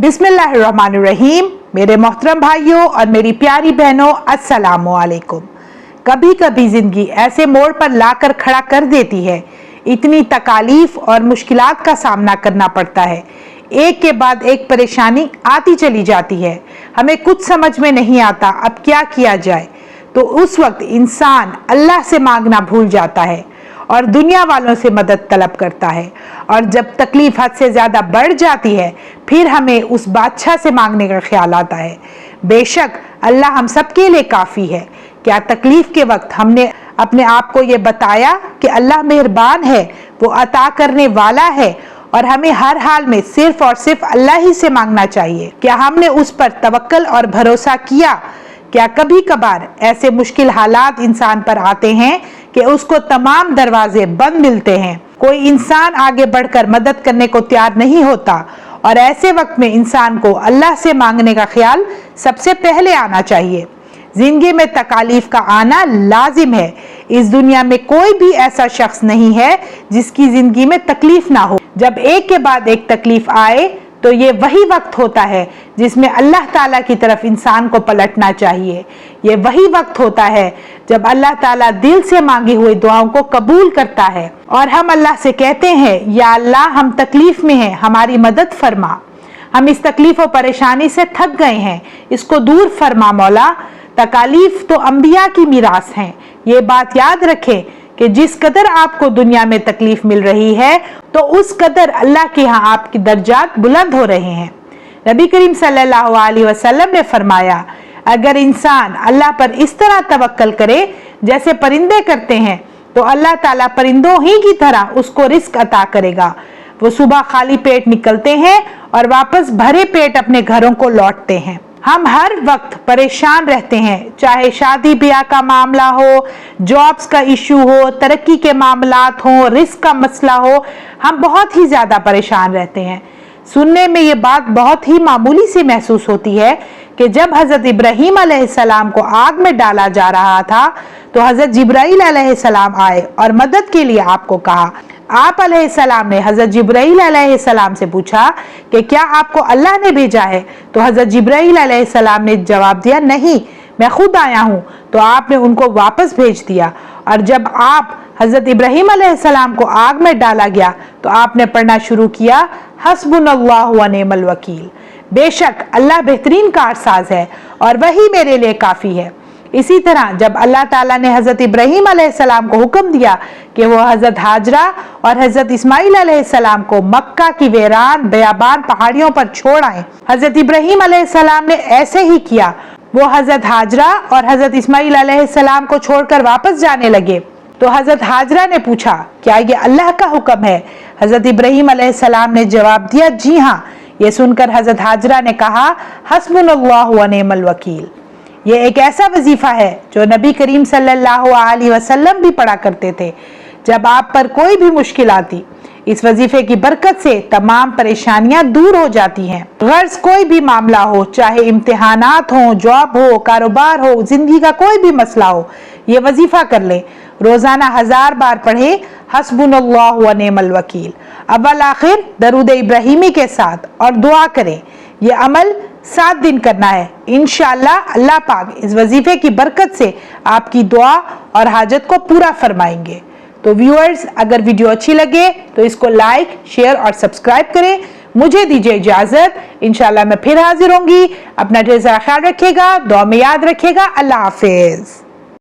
बिस्मिल्लाहिर्रहमानिर्रहीम। मेरे मोहतरम भाइयों और मेरी प्यारी बहनों, अस्सलामु अलैकुम। कभी कभी ज़िंदगी ऐसे मोड़ पर लाकर खड़ा कर देती है, इतनी तकालीफ और मुश्किलात का सामना करना पड़ता है, एक के बाद एक परेशानी आती चली जाती है, हमें कुछ समझ में नहीं आता अब क्या किया जाए। तो उस वक्त इंसान अल्लाह से मांगना भूल जाता है और दुनिया वालों से मदद तलब करता है, और जब तकलीफ हद से ज़्यादा बढ़ जाती है फिर हमें उस बादशाह से मांगने का ख्याल आता है। बेशक अल्लाह हम सबके लिए काफ़ी है। क्या तकलीफ के वक्त हमने अपने आप को ये बताया कि अल्लाह मेहरबान है, वो अता करने वाला है और हमें हर हाल में सिर्फ और सिर्फ अल्लाह ही से मांगना चाहिए? क्या हमने उस पर तवक्कल और भरोसा किया? क्या कभी कभार ऐसे मुश्किल हालात इंसान पर आते हैं कि उसको तमाम दरवाजे बंद मिलते हैं, कोई इंसान आगे बढ़कर मदद करने को तैयार नहीं होता, और ऐसे वक्त में इंसान को अल्लाह से मांगने का ख्याल सबसे पहले आना चाहिए। जिंदगी में तकालीफ का आना लाजिम है। इस दुनिया में कोई भी ऐसा शख्स नहीं है जिसकी जिंदगी में तकलीफ ना हो। जब एक के बाद एक तकलीफ आए तो ये वही वक्त होता है जिसमें अल्लाह ताला की तरफ इंसान को पलटना चाहिए। ये वही वक्त होता है जब अल्लाह ताला दिल से मांगी हुई दुआओं को कबूल करता है और हम अल्लाह से कहते हैं, या अल्लाह हम तकलीफ में हैं, हमारी मदद फरमा। हम इस तकलीफ और परेशानी से थक गए हैं, इसको दूर फरमा मौला। तकालीफ तो अंबिया की मीरास हैं। ये बात याद रखें कि जिस कदर आपको दुनिया में तकलीफ मिल रही है तो उस कदर अल्लाह के यहाँ आपकी दर्जात बुलंद हो रहे हैं। नबी करीम सल्लल्लाहु अलैहि वसल्लम ने फरमाया, अगर इंसान अल्लाह पर इस तरह तवक्कल करे जैसे परिंदे करते हैं तो अल्लाह ताला परिंदों ही की तरह उसको रिस्क अता करेगा। वो सुबह खाली पेट निकलते हैं और वापस भरे पेट अपने घरों को लौटते हैं। हम हर वक्त परेशान रहते हैं, चाहे शादी ब्याह का मामला हो, जॉब्स का इशू हो, तरक्की के मामलात हो, रिस्क का मसला हो, हम बहुत ही ज़्यादा परेशान रहते हैं। सुनने में ये बात बहुत ही मामूली सी महसूस होती है कि जब हज़रत इब्राहीम अलैहिस्सलाम को आग में डाला जा रहा था तो हज़रत जिब्राईल अलैहिस्सलाम आए और मदद के लिए आपको कहा। आप अलैहिस्सलाम ने हज़रत जिब्राईल अलैहिस्सलाम से पूछा कि क्या आपको अल्लाह ने भेजा है? तो हज़रत जिब्राईल अलैहिस्सलाम ने जवाब दिया, नहीं, मैं खुद आया हूँ। तो आपने उनको वापस भेज दिया, और जब आप हज़रत इब्राहीम अलैहिस्सलाम को आग में डाला गया तो आपने पढ़ना शुरू किया, हस्बुनल्लाहु व निअमल वकील। बेशक अल्लाह बेहतरीन कारसाज है और वही मेरे लिए काफ़ी है। इसी तरह जब अल्लाह ताला ने हज़रत इब्राहीम अलैहिस्सलाम को हुक्म दिया कि वो हज़रत हाजरा और हज़रत इस्माईल अलैहिस्सलाम को मक्का की वीरान बयाबान पहाड़ियों पर छोड़ आए, हज़रत इब्राहीम अलैहिस्सलाम ने ऐसे ही किया। वो हज़रत हाजरा और हज़रत इस्माईल अलैहिस्सलाम को छोड़कर वापस जाने लगे तो हज़रत हाजरा ने पूछा, क्या ये अल्लाह का हुक्म है? हज़रत इब्राहीम अलैहिस्सलाम ने जवाब दिया, जी हाँ। ये सुनकर हज़रत हाजरा ने कहा, हस्बुनल्लाहु व निअमल वकील। ये एक ऐसा वजीफा है जो नबी करीम सल्लल्लाहु अलैहि वसल्लम भी पढ़ा करते थे जब आप पर कोई भी मुश्किल आती। इस वजीफे की बरकत से तमाम परेशानियां दूर हो जाती हैं। गर्ज कोई भी मामला हो, चाहे इम्तिहानात हो, जॉब हो, कारोबार हो, जिंदगी का कोई भी मसला हो, ये वजीफा कर ले। रोजाना 1000 बार पढ़े हस्बुनल्लाहु व निअमल वकील, अव्वल आखिर दरूद इब्राहीमी के साथ, और दुआ करें। ये अमल 7 दिन करना है। इंशाअल्लाह अल्लाह पाक इस वजीफे की बरकत से आपकी दुआ और हाजत को पूरा फरमाएंगे। तो व्यूअर्स, अगर वीडियो अच्छी लगे तो इसको लाइक, शेयर और सब्सक्राइब करें। मुझे दीजिए इजाज़त, इंशाअल्लाह मैं फिर हाजिर होंगी। अपना ढेर सारा ख्याल रखिएगा, दुआ में याद रखिएगा। अल्लाह हाफिज़।